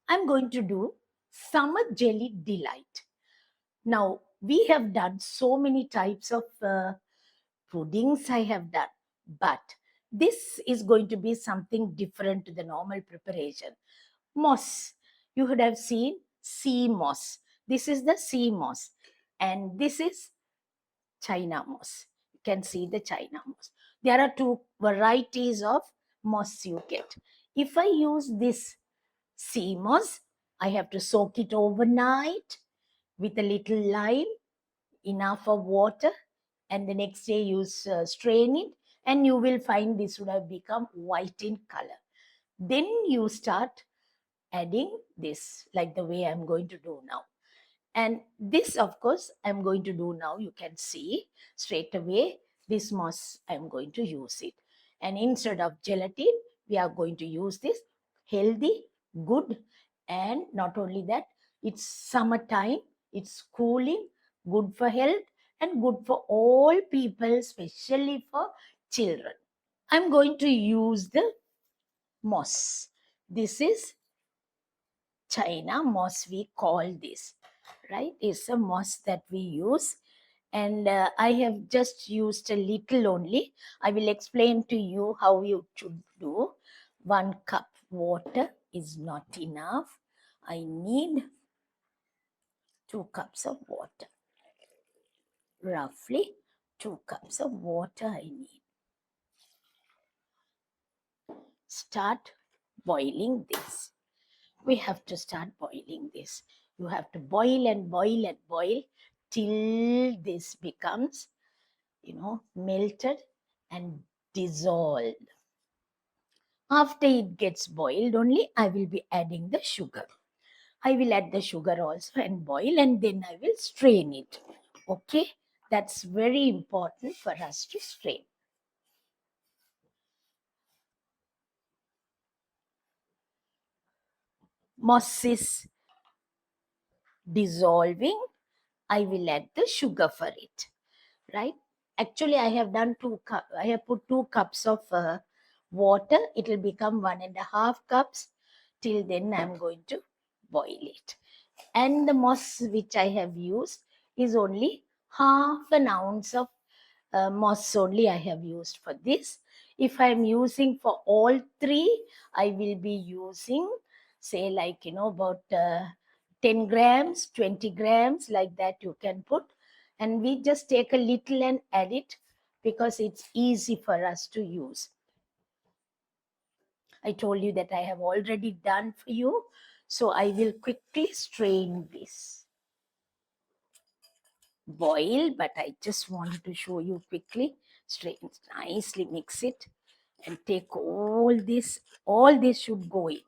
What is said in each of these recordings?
I'm going to do summer jelly delight. Now, we have done so many types of puddings I have done, but this is going to be something different to the normal preparation. Moss. You would have seen sea moss. This is the sea moss, and this is China moss. You can see the China moss. There are two varieties of moss you get. If I use this sea moss, I have to soak it overnight with a little lime, enough of water, and the next day you strain it, and you will find this would have become white in color. Then you start adding this, like the way I'm going to do now. And this, of course, I'm going to do now. You can see straight away this moss, I'm going to use it. And instead of gelatin, we are going to use this healthy, good, and not only that, it's summertime, it's cooling, good for health, and good for all people, especially for children. I'm going to use the moss. This is China moss, we call this, right? It's a moss that we use. And I have just used a little only. I will explain to you how you should do. 1 cup water is not enough. I need 2 cups of water. Roughly 2 cups of water I need. Start boiling this. We have to start boiling this. You have to boil and boil and boil till this becomes, melted and dissolved. After it gets boiled only, I will be adding the sugar. I will add the sugar also and boil, and then I will strain it. Okay, that's very important for us to strain. Moss is dissolving. I will add the sugar for it, right? Actually, I have done 2 cup. I have put 2 cups of water. It will become 1.5 cups. Till then, I'm going to boil it. And the moss which I have used is only half an ounce of moss only I have used for this. If I'm using for all three, I will be using, say, like, about 10 grams, 20 grams, like that you can put. And we just take a little and add it because it's easy for us to use. I told you that I have already done for you. So I will quickly strain this. Boil, but I just wanted to show you quickly. Strain, nicely mix it and take all this should go in.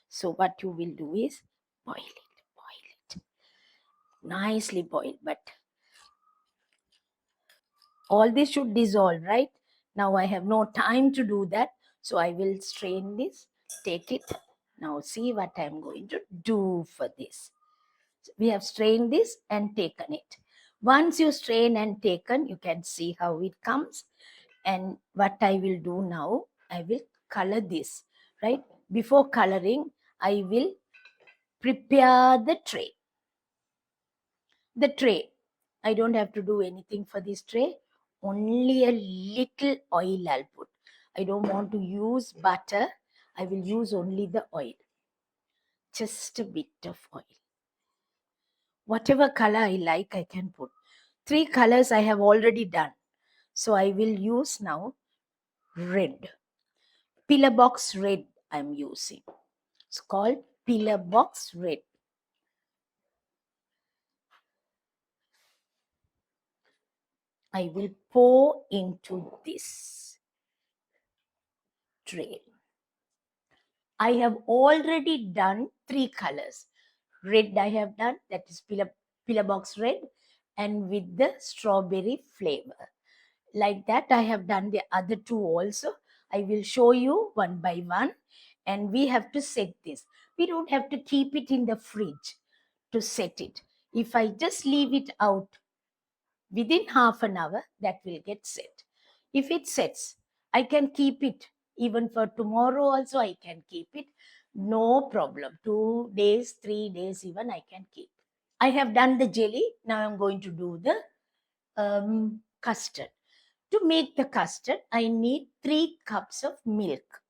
So what you will do is boil it, nicely boil, but all this should dissolve, right? Now I have no time to do that, so I will strain this, take it. Now see what I am going to do for this. We have strained this and taken it. Once you strain and taken, you can see how it comes. And what I will do now, I will color this, right? Before coloring, I will prepare the tray. The tray, I don't have to do anything for this tray. Only a little oil I'll put. I don't want to use butter. I will use only the oil. Just a bit of oil. Whatever color I like, I can put. 3 colors I have already done. So I will use now red. Pillar box red I'm using. It's called pillar box red. I will pour into this tray. I have already done 3 colors. Red I have done, that is pillar box red, and with the strawberry flavor. Like that, I have done the other 2 also. I will show you one by one, and we have to set this. We don't have to keep it in the fridge to set it. If I just leave it out within half an hour, that will get set. If it sets, I can keep it even for tomorrow also, I can keep it. No problem. 2 days, 3 days, even I can keep. I have done the jelly. Now I'm going to do the custard. To make the custard, I need 3 cups of milk.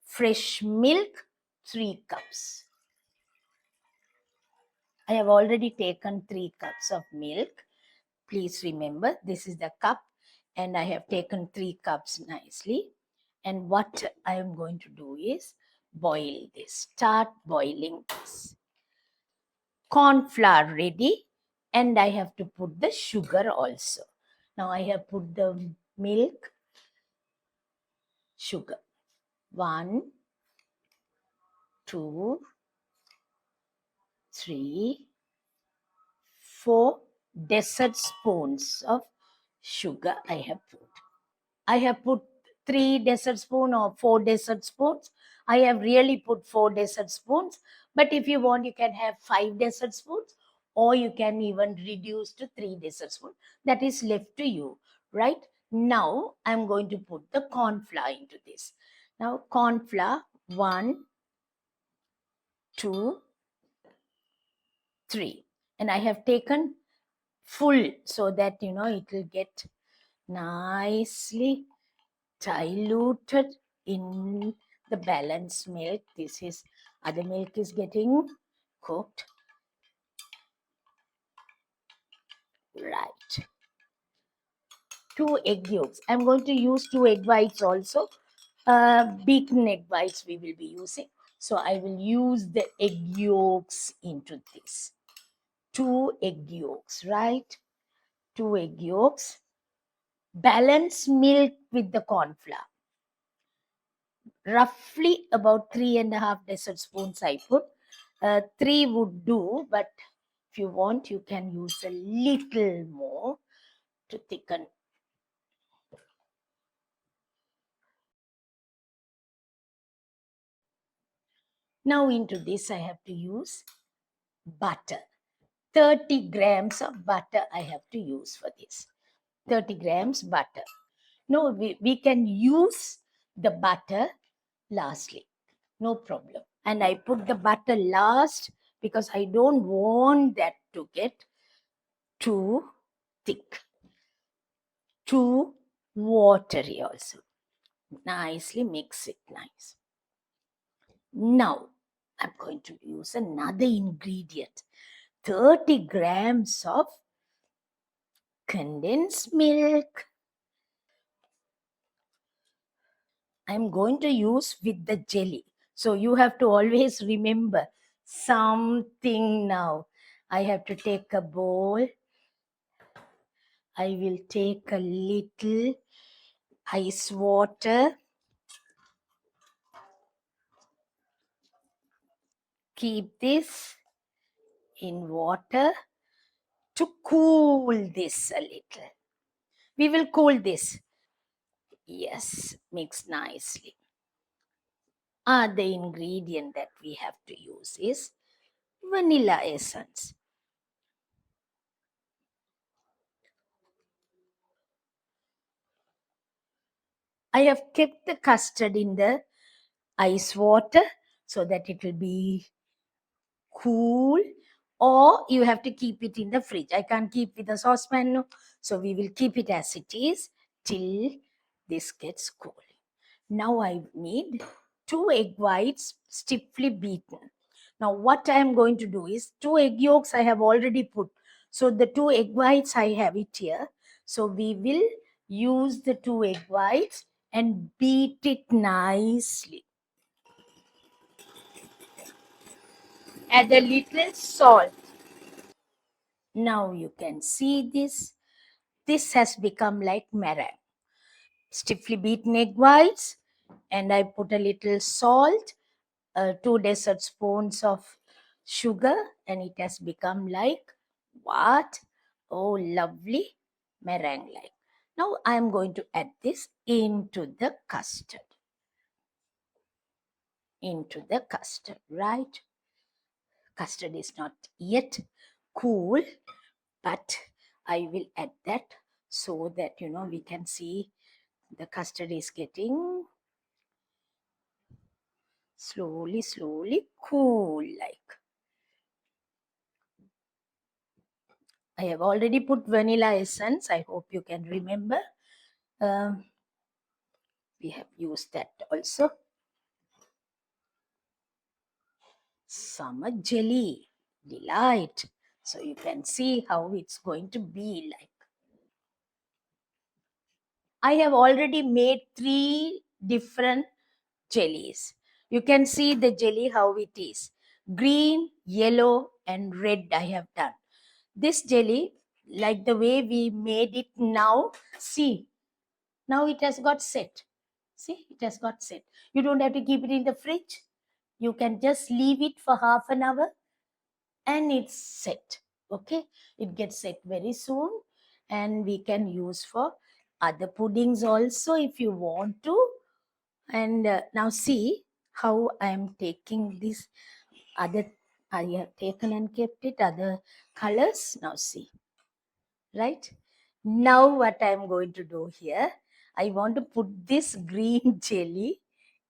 Fresh milk, 3 cups. I have already taken 3 cups of milk. Please remember, this is the cup, and I have taken 3 cups nicely. And what I am going to do is boil this. Start boiling this. Corn flour ready, and I have to put the sugar also. Now I have put the milk, sugar. 1, 2, 3, 4 dessert spoons of sugar I have put. I have put 3 dessert spoon or 4 dessert spoons. I have really put 4 dessert spoons. But if you want, you can have 5 dessert spoons, or you can even reduce to 3 dessert spoons. That is left to you, right? Now, I'm going to put the corn flour into this. Now, corn flour, 1, 2, 3. And I have taken full so that, it will get nicely diluted in the balanced milk. This is, other milk is getting cooked. Right. 2 egg yolks. I'm going to use 2 egg whites also. Beaten egg whites we will be using. So I will use the egg yolks into this. 2 egg yolks, right? 2 egg yolks. Balance milk with the corn flour. Roughly about 3.5 dessert spoons I put. 3 would do, but if you want, you can use a little more to thicken. Now into this I have to use butter. 30 grams of butter I have to use for this. 30 grams butter. No, we can use the butter lastly. No problem. And I put the butter last because I don't want that to get too thick, too watery also. Nicely mix it nice. Now, I'm going to use another ingredient. 30 grams of condensed milk. I'm going to use with the jelly. So you have to always remember something now. I have to take a bowl. I will take a little ice water. Keep this in water to cool this a little. We will cool this. Yes, mix nicely. The ingredient that we have to use is vanilla essence. I have kept the custard in the ice water so that it will be cool, or you have to keep it in the fridge. I can't keep with a saucepan, no. So we will keep it as it is till this gets cool. Now I need 2 egg whites stiffly beaten. Now what I am going to do is 2 egg yolks I have already put. So the 2 egg whites I have it here. So we will use the 2 egg whites and beat it nicely. Add a little salt. Now you can see this. This has become like meringue. Stiffly beaten egg whites, and I put a little salt, 2 dessert spoons of sugar, and it has become like what? Oh, lovely meringue like. Now I am going to add this into the custard. Into the custard, right? Custard is not yet cool, but I will add that so that we can see the custard is getting slowly, slowly cool like. I have already put vanilla essence. I hope you can remember. Um, we have used that also. Summer jelly, delight. So you can see how it's going to be like. I have already made 3 different jellies. You can see the jelly how it is. Green, yellow and red I have done. This jelly, like the way we made it now, see, now it has got set. See, it has got set. You don't have to keep it in the fridge. You can just leave it for half an hour and it's set. Okay, it gets set very soon and we can use for other puddings also if you want to. And now see how I am taking this other, I have taken and kept it other colors. Now see, right? Now what I am going to do here, I want to put this green jelly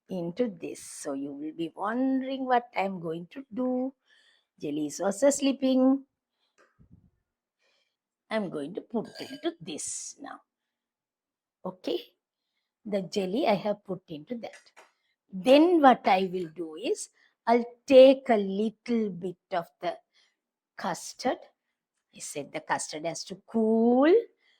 into this. So you will be wondering what I am going to do. Jelly is also sleeping. I'm going to put into this now. Okay, the jelly I have put into that. Then what I will do is I'll take a little bit of the custard. I said the custard has to cool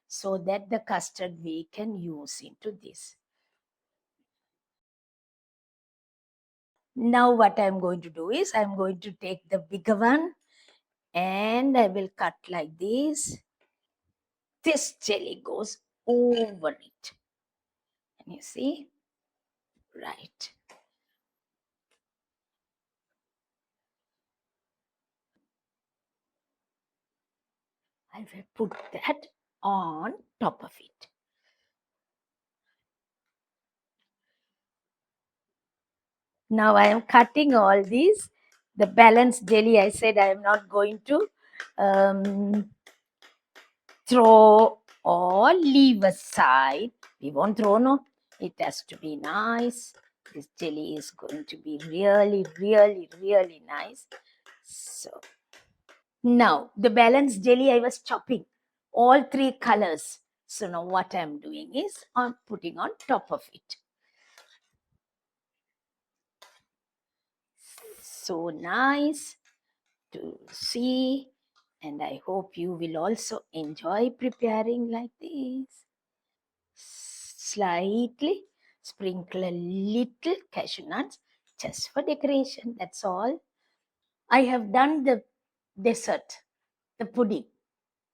so that the custard we can use into this. Now what I'm going to do is I'm going to take the bigger one and I will cut like this. This jelly goes over it. Can you see? Right. I will put that on top of it. Now I am cutting all these. The balanced jelly, I said I am not going to throw or leave aside. We won't throw, no. It has to be nice. This jelly is going to be really, really, really nice. So now the balanced jelly I was chopping all 3 colors. So now what I'm doing is I'm putting on top of it. So nice to see, and I hope you will also enjoy preparing like this. Slightly sprinkle a little cashew nuts just for decoration. That's all. I have done the dessert, the pudding,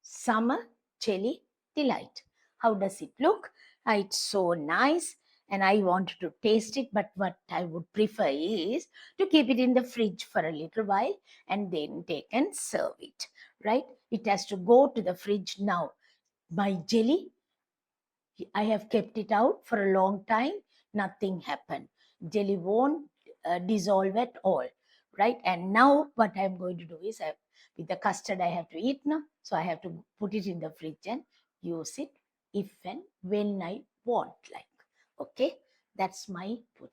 summer jelly delight. How does it look? It's so nice and I wanted to taste it, but what I would prefer is to keep it in the fridge for a little while and then take and serve it, right? It has to go to the fridge now. My jelly, I have kept it out for a long time. Nothing happened. Jelly won't dissolve at all, right? And now what I'm going to do is, with the custard I have to eat now, so I have to put it in the fridge and use it if and when I want. Like, okay, that's my pudding.